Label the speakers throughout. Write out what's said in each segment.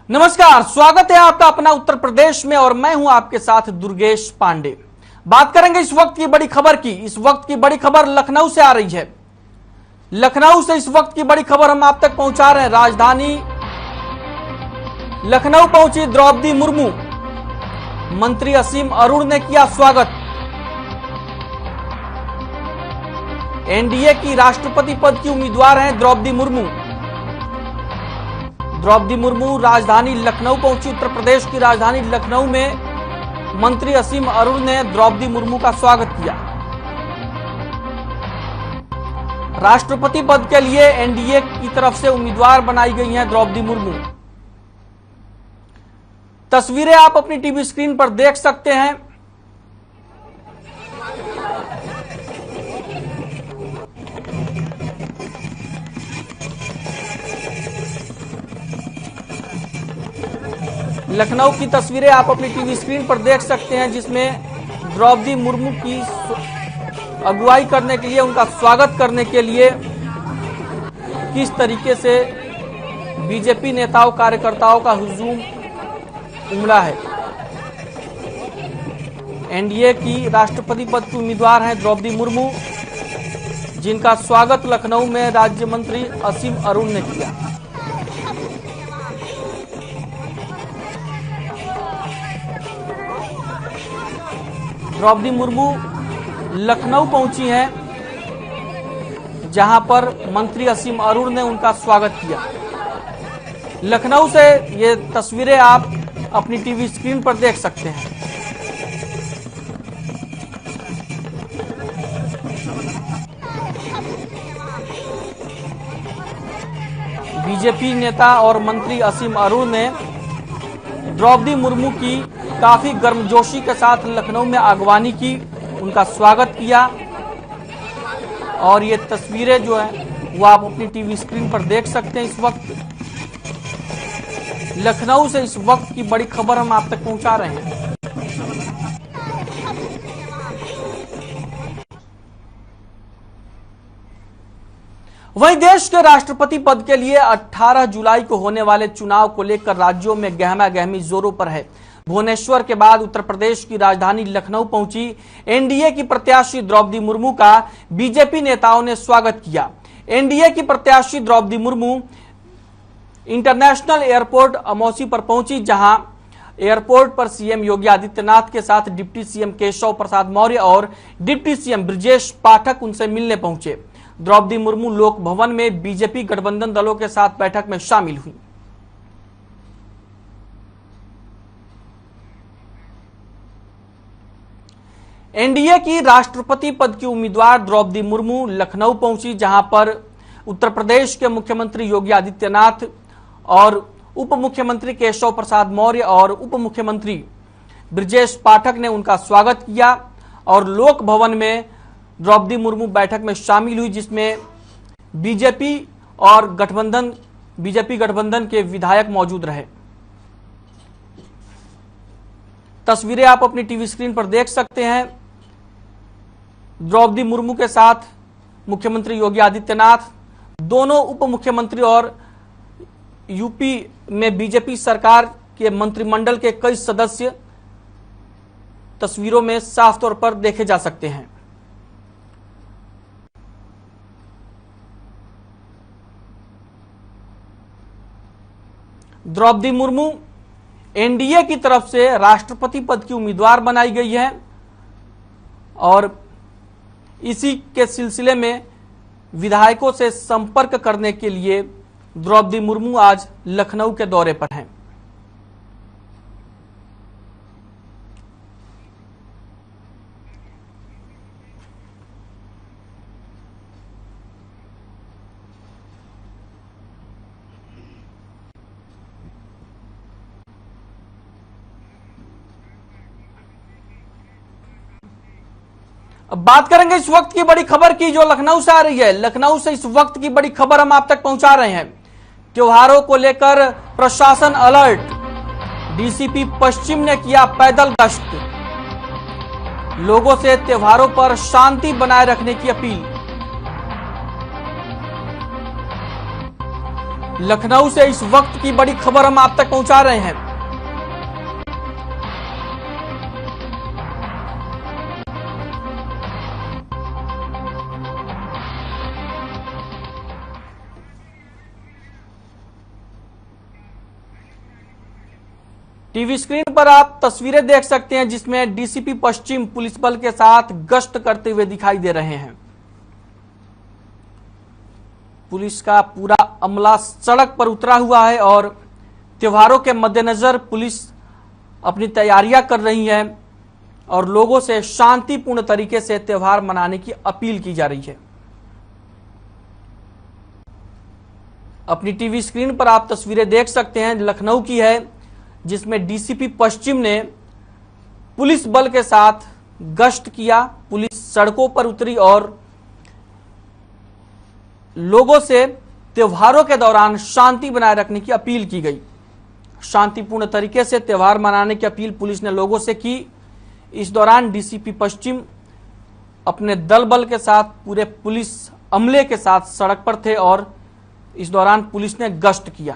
Speaker 1: नमस्कार, स्वागत है आपका अपना उत्तर प्रदेश में और मैं हूं आपके साथ दुर्गेश पांडे। बात करेंगे इस वक्त की बड़ी खबर की। इस वक्त की बड़ी खबर लखनऊ से आ रही है। लखनऊ से इस वक्त की बड़ी खबर हम आप तक पहुंचा रहे हैं। राजधानी लखनऊ पहुंची द्रौपदी मुर्मू, मंत्री असीम अरुण ने किया स्वागत। एनडीए की राष्ट्रपति पद की उम्मीदवार हैं द्रौपदी मुर्मू। द्रौपदी मुर्मू राजधानी लखनऊ पहुंची। उत्तर प्रदेश की राजधानी लखनऊ में मंत्री असीम अरुण ने द्रौपदी मुर्मू का स्वागत किया। राष्ट्रपति पद के लिए एनडीए की तरफ से उम्मीदवार बनाई गई हैं द्रौपदी मुर्मू। तस्वीरें आप अपनी टीवी स्क्रीन पर देख सकते हैं। लखनऊ की तस्वीरें आप अपनी टीवी स्क्रीन पर देख सकते हैं, जिसमें द्रौपदी मुर्मू की अगुवाई करने के लिए, उनका स्वागत करने के लिए किस तरीके से बीजेपी नेताओं कार्यकर्ताओं का हुजूम उमड़ा है। एनडीए की राष्ट्रपति पद की उम्मीदवार हैं द्रौपदी मुर्मू, जिनका स्वागत लखनऊ में राज्य मंत्री असीम अरुण ने किया। द्रौपदी मुर्मू लखनऊ पहुंची हैं, जहां पर मंत्री असीम अरुण ने उनका स्वागत किया। लखनऊ से ये तस्वीरें आप अपनी टीवी स्क्रीन पर देख सकते हैं। बीजेपी नेता और मंत्री असीम अरुण ने द्रौपदी मुर्मू की काफी गर्मजोशी के साथ लखनऊ में आगवानी की, उनका स्वागत किया। और ये तस्वीरें जो है वो आप अपनी टीवी स्क्रीन पर देख सकते हैं। इस वक्त लखनऊ से इस वक्त की बड़ी खबर हम आप तक पहुंचा रहे हैं। वहीं देश के राष्ट्रपति पद के लिए 18 जुलाई को होने वाले चुनाव को लेकर राज्यों में गहमा गहमी जोरों पर है। भुवनेश्वर के बाद उत्तर प्रदेश की राजधानी लखनऊ पहुंची एनडीए की प्रत्याशी द्रौपदी मुर्मू का बीजेपी नेताओं ने स्वागत किया। एनडीए की प्रत्याशी द्रौपदी मुर्मू इंटरनेशनल एयरपोर्ट अमौसी पर पहुंची, जहां एयरपोर्ट पर सीएम योगी आदित्यनाथ के साथ डिप्टी सीएम केशव प्रसाद मौर्य और डिप्टी सीएम ब्रजेश पाठक उनसे मिलने पहुंचे। द्रौपदी मुर्मू लोक भवन में बीजेपी गठबंधन दलों के साथ बैठक में शामिल हुई। एनडीए की राष्ट्रपति पद की उम्मीदवार द्रौपदी मुर्मू लखनऊ पहुंची, जहां पर उत्तर प्रदेश के मुख्यमंत्री योगी आदित्यनाथ और उप मुख्यमंत्री केशव प्रसाद मौर्य और उप मुख्यमंत्री ब्रजेश पाठक ने उनका स्वागत किया। और लोक भवन में द्रौपदी मुर्मू बैठक में शामिल हुई, जिसमें बीजेपी और बीजेपी गठबंधन के विधायक मौजूद रहे। तस्वीरें आप अपनी टीवी स्क्रीन पर देख सकते हैं। द्रौपदी मुर्मू के साथ मुख्यमंत्री योगी आदित्यनाथ, दोनों उप मुख्यमंत्री और यूपी में बीजेपी सरकार के मंत्रिमंडल के कई सदस्य तस्वीरों में साफ तौर पर देखे जा सकते हैं। द्रौपदी मुर्मू एनडीए की तरफ से राष्ट्रपति पद की उम्मीदवार बनाई गई है और इसी के सिलसिले में विधायकों से संपर्क करने के लिए द्रौपदी मुर्मू आज लखनऊ के दौरे पर हैं। अब बात करेंगे इस वक्त की बड़ी खबर की, जो लखनऊ से आ रही है। लखनऊ से इस वक्त की बड़ी खबर हम आप तक पहुंचा रहे हैं। त्योहारों को लेकर प्रशासन अलर्ट, डीसीपी पश्चिम ने किया पैदल गश्त, लोगों से त्योहारों पर शांति बनाए रखने की अपील। लखनऊ से इस वक्त की बड़ी खबर हम आप तक पहुंचा रहे हैं। टीवी स्क्रीन पर आप तस्वीरें देख सकते हैं जिसमें डीसीपी पश्चिम पुलिस बल के साथ गश्त करते हुए दिखाई दे रहे हैं। पुलिस का पूरा अमला सड़क पर उतरा हुआ है और त्योहारों के मद्देनजर पुलिस अपनी तैयारियां कर रही है और लोगों से शांतिपूर्ण तरीके से त्योहार मनाने की अपील की जा रही है। अपनी टीवी स्क्रीन पर आप तस्वीरें देख सकते हैं, लखनऊ की है, जिसमें डीसीपी पश्चिम ने पुलिस बल के साथ गश्त किया। पुलिस सड़कों पर उतरी और लोगों से त्योहारों के दौरान शांति बनाए रखने की अपील की गई। शांतिपूर्ण तरीके से त्योहार मनाने की अपील पुलिस ने लोगों से की। इस दौरान डीसीपी पश्चिम अपने दल बल के साथ पूरे पुलिस अमले के साथ सड़क पर थे और इस दौरान पुलिस ने गश्त किया।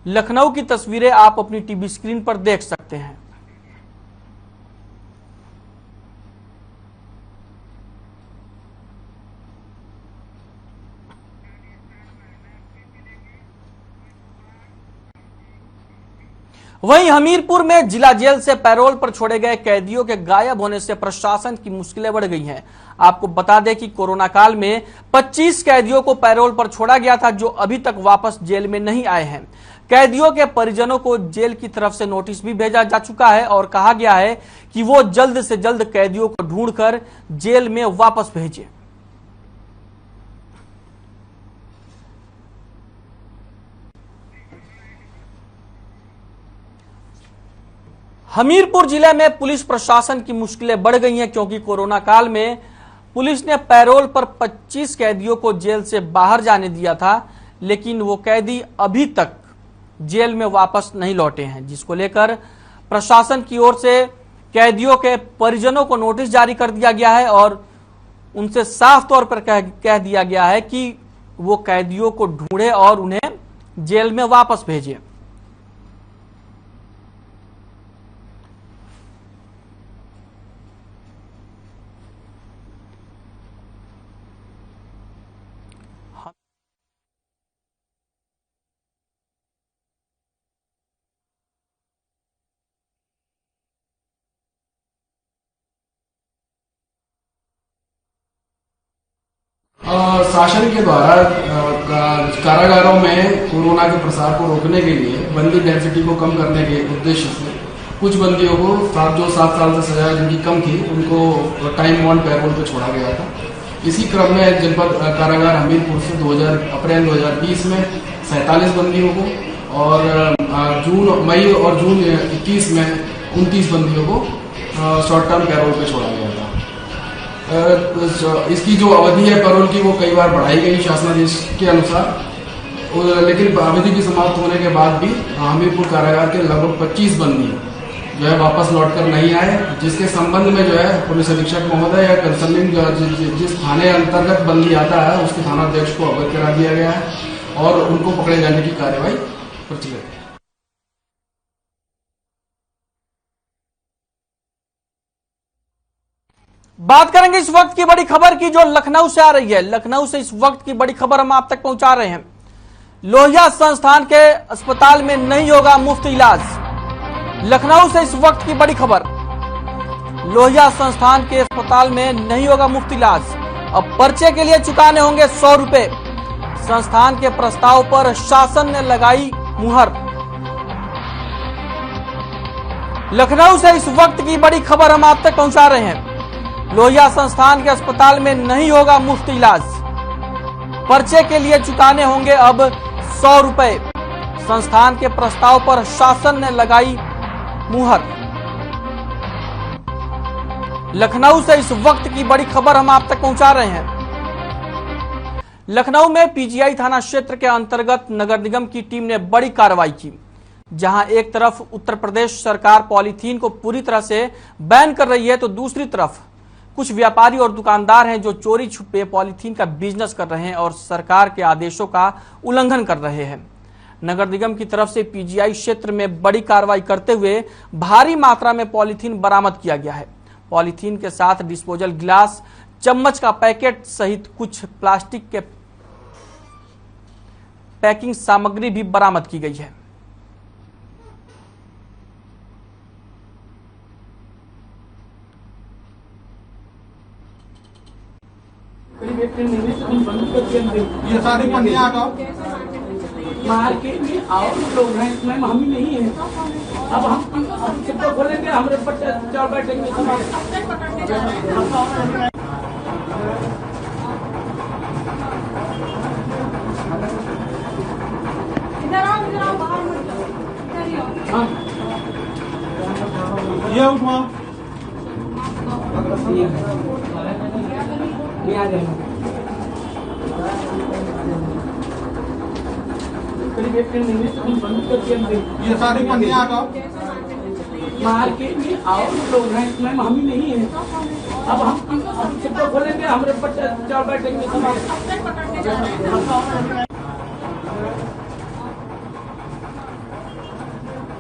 Speaker 1: लखनऊ की तस्वीरें आप अपनी टीवी स्क्रीन पर देख सकते हैं। वहीं हमीरपुर में जिला जेल से पैरोल पर छोड़े गए कैदियों के गायब होने से प्रशासन की मुश्किलें बढ़ गई हैं। आपको बता दें कि कोरोना काल में 25 कैदियों को पैरोल पर छोड़ा गया था जो अभी तक वापस जेल में नहीं आए हैं। कैदियों के परिजनों को जेल की तरफ से नोटिस भी भेजा जा चुका है और कहा गया है कि वो जल्द से जल्द कैदियों को ढूंढकर जेल में वापस भेजें। हमीरपुर जिले में पुलिस प्रशासन की मुश्किलें बढ़ गई हैं क्योंकि कोरोना काल में पुलिस ने पैरोल पर 25 कैदियों को जेल से बाहर जाने दिया था, लेकिन वो कैदी अभी तक जेल में वापस नहीं लौटे हैं, जिसको लेकर प्रशासन की ओर से कैदियों के परिजनों को नोटिस जारी कर दिया गया है और उनसे साफ तौर पर कह दिया गया है कि वो कैदियों को ढूंढे और उन्हें जेल में वापस भेजें।
Speaker 2: शासन के द्वारा कारागारों में कोरोना के प्रसार को रोकने के लिए बंदी डेंसिटी को कम करने के उद्देश्य से कुछ बंदियों को जो 7 साल से सजा जिनकी कम थी उनको टाइम बॉन्ड पैरोल पे छोड़ा गया था। इसी क्रम में जनपद कारागार हमीरपुर से अप्रैल 2020 में 47 बंदियों को और मई और जून 21 में 29 बंदियों को शॉर्ट टर्म पैरोल पे छोड़ा गया था। इसकी जो अवधि है पैरोल की वो कई बार बढ़ाई गई शासनादेश के अनुसार, लेकिन अवधि की समाप्त होने के बाद भी हमीरपुर कारागार के लगभग 25 बंदी जो है वापस लौटकर नहीं आए, जिसके संबंध में जो है पुलिस अधीक्षक महोदय या कंसर्निंग जिस थाने अंतर्गत बंदी आता है उसके थानाध्यक्ष को अवगत करा दिया गया है और उनको पकड़े जाने की कार्यवाही प्रचलित है।
Speaker 1: बात करेंगे इस वक्त की बड़ी खबर की जो लखनऊ से आ रही है। लखनऊ से इस वक्त की बड़ी खबर हम आप तक पहुंचा रहे हैं। लोहिया संस्थान के अस्पताल में नहीं होगा मुफ्त इलाज। लखनऊ से इस वक्त की बड़ी खबर, लोहिया संस्थान के अस्पताल में नहीं होगा मुफ्त इलाज। अब पर्चे के लिए चुकाने होंगे 100 रुपए। संस्थान के प्रस्ताव पर शासन ने लगाई मुहर। लखनऊ से इस वक्त की बड़ी खबर हम आप तक पहुंचा रहे हैं। लोहिया संस्थान के अस्पताल में नहीं होगा मुफ्त इलाज। पर्चे के लिए चुकाने होंगे अब 100 रुपए। संस्थान के प्रस्ताव पर शासन ने लगाई मुहर। लखनऊ से इस वक्त की बड़ी खबर हम आप तक पहुंचा रहे हैं। लखनऊ में पीजीआई थाना क्षेत्र के अंतर्गत नगर निगम की टीम ने बड़ी कार्रवाई की, जहां एक तरफ उत्तर प्रदेश सरकार पॉलीथीन को पूरी तरह से बैन कर रही है तो दूसरी तरफ कुछ व्यापारी और दुकानदार हैं जो चोरी छुपे पॉलीथीन का बिजनेस कर रहे हैं और सरकार के आदेशों का उल्लंघन कर रहे हैं। नगर निगम की तरफ से पीजीआई क्षेत्र में बड़ी कार्रवाई करते हुए भारी मात्रा में पॉलीथीन बरामद किया गया है। पॉलीथीन के साथ डिस्पोजल गिलास, चम्मच का पैकेट सहित कुछ प्लास्टिक के पैकिंग सामग्री भी बरामद की गई है।
Speaker 3: ये सारी पंडिया का
Speaker 4: मार्केट में और लोग हैं, मैम हम ही नहीं है। अब हम सबको बोलेंगे हमारे बच्चे चार बैठेंगे
Speaker 3: ये उठवा
Speaker 4: आ जाएंगे। करीब 1 महीने से हम बंद कर दिए।
Speaker 3: ये सारी पंडिया का
Speaker 4: मार्केट में और लोग हैं, मैम हम ही नहीं है। अब हम सबको बोलेंगे हमारे बच्चे चार बैठेंगे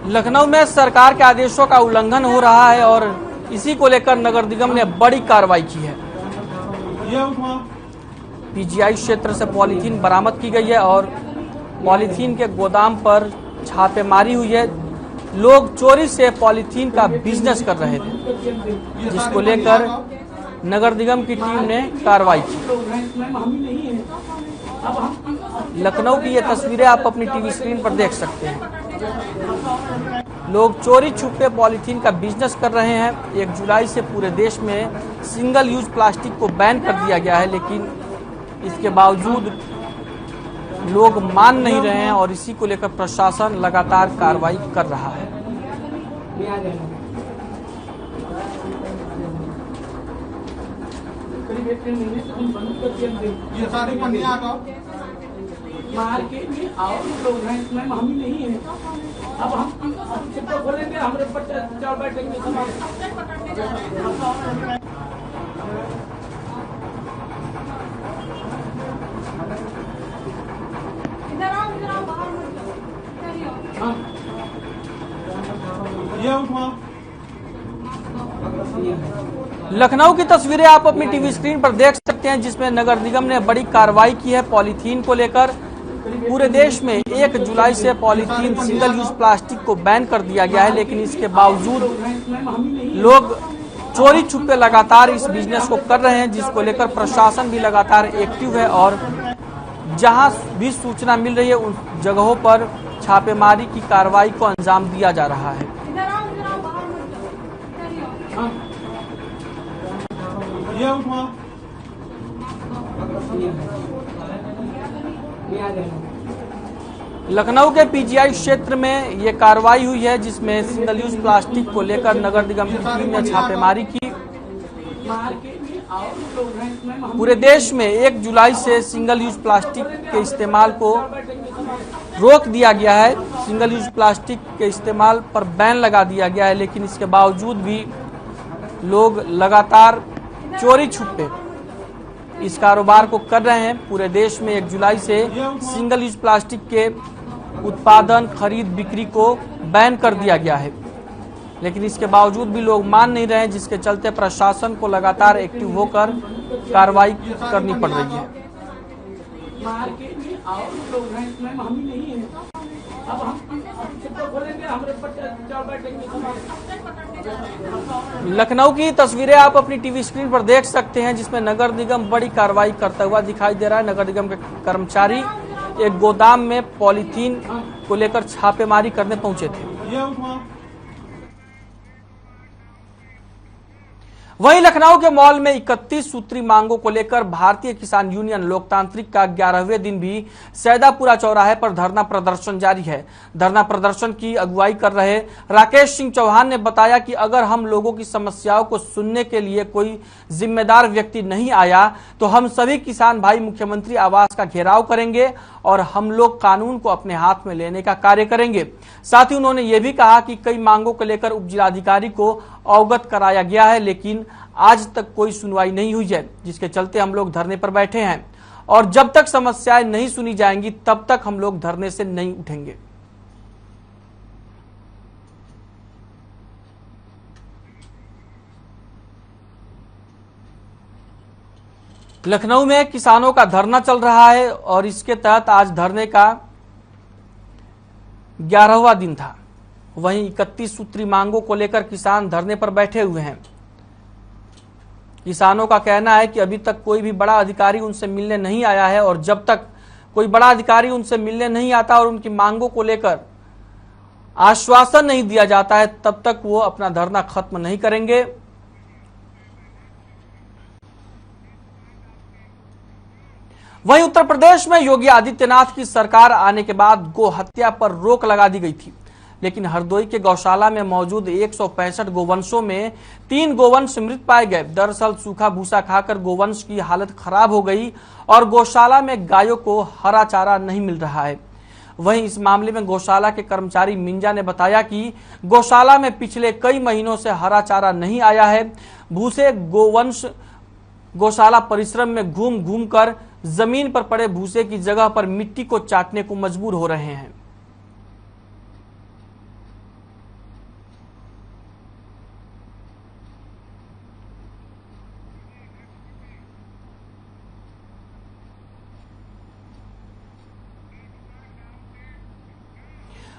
Speaker 1: लखनऊ में सरकार के आदेशों का उल्लंघन हो रहा है और इसी को लेकर नगर निगम ने बड़ी कार्रवाई की है।
Speaker 3: ये उठवा
Speaker 1: पीजीआई क्षेत्र से पॉलीथीन बरामद की गई है और पॉलीथीन के गोदाम पर छापेमारी हुई है। लोग चोरी से पॉलीथीन का बिजनेस कर रहे थे, जिसको लेकर नगर निगम की टीम ने कार्रवाई की। लखनऊ की ये तस्वीरें आप अपनी टीवी स्क्रीन पर देख सकते हैं। लोग चोरी छुपे पॉलीथीन का बिजनेस कर रहे हैं। 1 जुलाई से पूरे देश में सिंगल यूज प्लास्टिक को बैन कर दिया गया है, लेकिन इसके बावजूद लोग मान नहीं रहे हैं और इसी को लेकर प्रशासन लगातार कार्रवाई कर रहा है।
Speaker 4: करीब 1 महीने से हम बंद कर दिए।
Speaker 3: ये सारी पंडिया का
Speaker 4: मार्केट में और लोग हैं, मैम हम ही नहीं है। अब हम सबको बोलेंगे हमारे बच्चे चार बैठेंगे
Speaker 3: ये उठवा
Speaker 1: लखनऊ की तस्वीरें आप अपनी टीवी स्क्रीन पर देख सकते हैं, जिसमें नगर निगम ने बड़ी कार्रवाई की है पॉलीथीन को लेकर। पूरे देश में 1 जुलाई से पॉलीथीन सिंगल यूज प्लास्टिक को बैन कर दिया गया है, लेकिन इसके बावजूद लोग चोरी छुपे लगातार इस बिजनेस को कर रहे हैं, जिसको लेकर प्रशासन भी लगातार एक्टिव है और जहां भी सूचना मिल रही है उन जगहों पर छापेमारी की कार्रवाई को अंजाम दिया जा रहा है।
Speaker 3: ये उठवा
Speaker 1: लखनऊ के पीजीआई क्षेत्र में ये कार्रवाई हुई है, जिसमें सिंगल यूज प्लास्टिक को लेकर नगर निगम की टीम ने छापेमारी की। पूरे देश में 1 जुलाई से सिंगल यूज प्लास्टिक के इस्तेमाल को रोक दिया गया है। सिंगल यूज प्लास्टिक के इस्तेमाल पर बैन लगा दिया गया है, लेकिन इसके बावजूद भी लोग लगातार चोरी छुपे इस कारोबार को कर रहे हैं। पूरे देश में 1 जुलाई से सिंगल यूज प्लास्टिक के उत्पादन, खरीद, बिक्री को बैन कर दिया गया है, लेकिन इसके बावजूद भी लोग मान नहीं रहे हैं, जिसके चलते प्रशासन को लगातार एक्टिव होकर कार्रवाई करनी पड़ रही है।
Speaker 4: मार्केट में और लोग हैं, मैम हम ही नहीं है। अब हम सबको बोलेंगे हमारे बच्चे चार बैठेंगे
Speaker 1: लखनऊ की तस्वीरें आप अपनी टीवी स्क्रीन पर देख सकते हैं, जिसमें नगर निगम बड़ी कार्रवाई करता हुआ दिखाई दे रहा है। नगर निगम के कर्मचारी एक गोदाम में पॉलीथीन को लेकर छापेमारी करने पहुंचे थे। वहीं लखनऊ के मॉल में 31 सूत्री मांगों को लेकर भारतीय किसान यूनियन लोकतांत्रिक का 11वें दिन भी सैदापुरा चौराहे पर धरना प्रदर्शन जारी है। धरना प्रदर्शन की अगुवाई कर रहे राकेश सिंह चौहान ने बताया कि अगर हम लोगों की समस्याओं को सुनने के लिए कोई जिम्मेदार व्यक्ति नहीं आया तो हम सभी किसान भाई मुख्यमंत्री आवास का घेराव करेंगे और हम लोग कानून को अपने हाथ में लेने का कार्य करेंगे। साथ ही उन्होंने ये भी कहा कि कई मांगों को लेकर उप जिलाधिकारी को अवगत कराया गया है, लेकिन आज तक कोई सुनवाई नहीं हुई है, जिसके चलते हम लोग धरने पर बैठे हैं और जब तक समस्याएं नहीं सुनी जाएंगी तब तक हम लोग धरने से नहीं उठेंगे। लखनऊ में किसानों का धरना चल रहा है और इसके तहत आज धरने का 11वां दिन था। वहीं 31 सूत्री मांगों को लेकर किसान धरने पर बैठे हुए हैं। किसानों का कहना है कि अभी तक कोई भी बड़ा अधिकारी उनसे मिलने नहीं आया है और जब तक कोई बड़ा अधिकारी उनसे मिलने नहीं आता और उनकी मांगों को लेकर आश्वासन नहीं दिया जाता है तब तक वो अपना धरना खत्म नहीं करेंगे। वहीं उत्तर प्रदेश में योगी आदित्यनाथ की सरकार आने के बाद गो हत्या पर रोक लगा दी गई थी, लेकिन हरदोई के गौशाला में मौजूद 165 गोवंशों में 3 गोवंश मृत पाए गए। दरअसल सूखा भूसा खाकर गोवंश की हालत खराब हो गई और गौशाला में गायों को हरा चारा नहीं मिल रहा है। वहीं इस मामले में गौशाला के कर्मचारी मिंजा ने बताया कि गौशाला में पिछले कई महीनों से हरा चारा नहीं आया है। भूसे गोवंश गौशाला परिसर में घूम घूम कर जमीन पर पड़े भूसे की जगह पर मिट्टी को चाटने को मजबूर हो रहे हैं।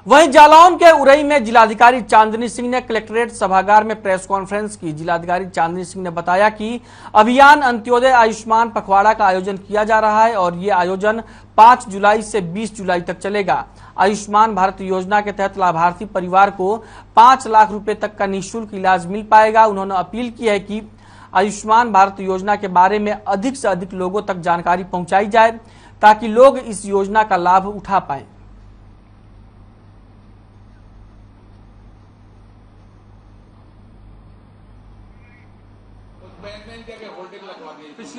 Speaker 1: वहीं जालौन के उरई में जिलाधिकारी चांदनी सिंह ने कलेक्ट्रेट सभागार में प्रेस कॉन्फ्रेंस की। जिलाधिकारी चांदनी सिंह ने बताया कि अभियान अंत्योदय आयुष्मान पखवाड़ा का आयोजन किया जा रहा है और ये आयोजन 5 जुलाई से 20 जुलाई तक चलेगा। आयुष्मान भारत योजना के तहत लाभार्थी परिवार को 5 लाख रुपए तक का निःशुल्क इलाज मिल पाएगा। उन्होंने अपील की है कि आयुष्मान भारत योजना के बारे में अधिक से अधिक लोगों तक जानकारी पहुंचाई जाए ताकि लोग इस योजना का लाभ उठा पाए।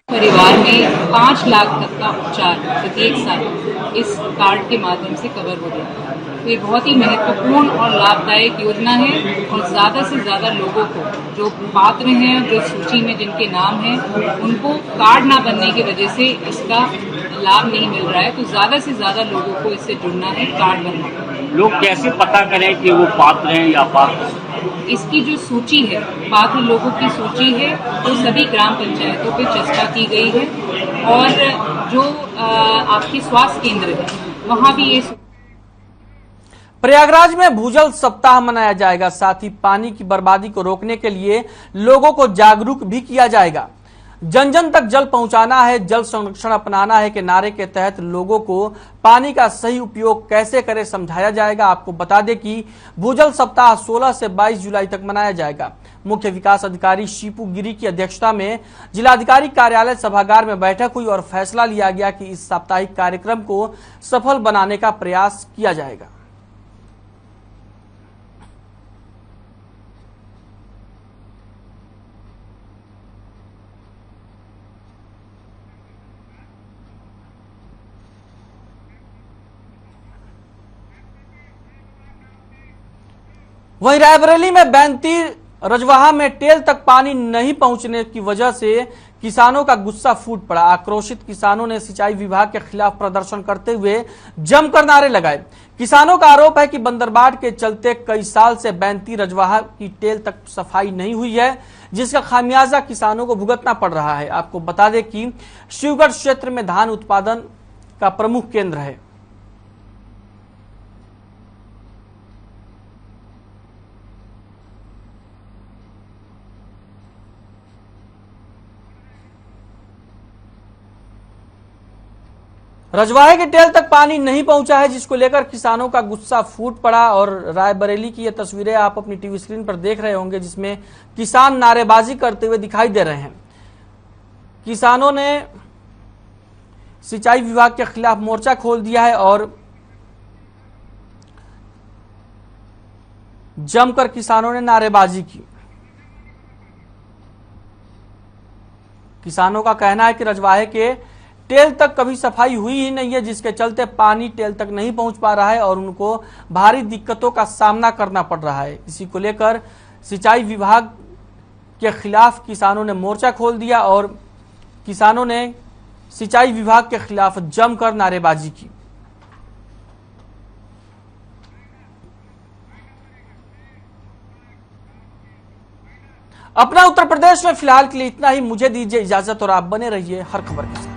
Speaker 5: परिवार में 5 लाख तक का उपचार प्रत्येक साल इस कार्ड के माध्यम से कवर हो रहा है। तो ये बहुत ही महत्वपूर्ण और लाभदायक योजना है और ज्यादा से ज्यादा लोगों को जो पात्र हैं, जो सूची में जिनके नाम हैं, उनको कार्ड ना बनने की वजह से इसका लाभ नहीं मिल रहा है। तो ज्यादा से ज्यादा लोगों को इससे जुड़ना है, कार्ड बनना है।
Speaker 6: लोग कैसे पता करें कि वो पात्र हैं या पात्र?
Speaker 5: इसकी जो सूची है, पात्र लोगों की सूची है, वो सभी ग्राम पंचायतों पे चर्चा की गई है और जो आपके स्वास्थ्य केंद्र है वहाँ भी ये।
Speaker 1: प्रयागराज में भूजल सप्ताह मनाया जाएगा। साथ ही पानी की बर्बादी को रोकने के लिए लोगों को जागरूक भी किया जाएगा। जन जन तक जल पहुंचाना है, जल संरक्षण अपनाना है के नारे के तहत लोगों को पानी का सही उपयोग कैसे करें समझाया जाएगा। आपको बता दें कि भूजल सप्ताह 16 से 22 जुलाई तक मनाया जाएगा। मुख्य विकास अधिकारी शिपू गिरी की अध्यक्षता में जिलाधिकारी कार्यालय सभागार में बैठक हुई और फैसला लिया गया कि इस साप्ताहिक कार्यक्रम को सफल बनाने का प्रयास किया जाएगा। वहीं रायबरेली में बैंती रजवाहा में टेल तक पानी नहीं पहुंचने की वजह से किसानों का गुस्सा फूट पड़ा। आक्रोशित किसानों ने सिंचाई विभाग के खिलाफ प्रदर्शन करते हुए जमकर नारे लगाए। किसानों का आरोप है कि बंदरबाट के चलते कई साल से बैंती रजवाहा की टेल तक सफाई नहीं हुई है, जिसका खामियाजा किसानों को भुगतना पड़ रहा है। आपको बता दें कि शिवगढ़ क्षेत्र में धान उत्पादन का प्रमुख केंद्र है। रजवाहे के टेल तक पानी नहीं पहुंचा है, जिसको लेकर किसानों का गुस्सा फूट पड़ा। और रायबरेली की ये तस्वीरें आप अपनी टीवी स्क्रीन पर देख रहे होंगे, जिसमें किसान नारेबाजी करते हुए दिखाई दे रहे हैं। किसानों ने सिंचाई विभाग के खिलाफ मोर्चा खोल दिया है और जमकर किसानों ने नारेबाजी की। किसानों का कहना है कि रजवाहे के टेल तक कभी सफाई हुई ही नहीं है, जिसके चलते पानी टेल तक नहीं पहुंच पा रहा है और उनको भारी दिक्कतों का सामना करना पड़ रहा है। इसी को लेकर सिंचाई विभाग के खिलाफ किसानों ने मोर्चा खोल दिया और किसानों ने सिंचाई विभाग के खिलाफ जमकर नारेबाजी की। अपना उत्तर प्रदेश में फिलहाल के लिए इतना ही। मुझे दीजिए इजाजत और आप बने रहिए हर खबर के साथ।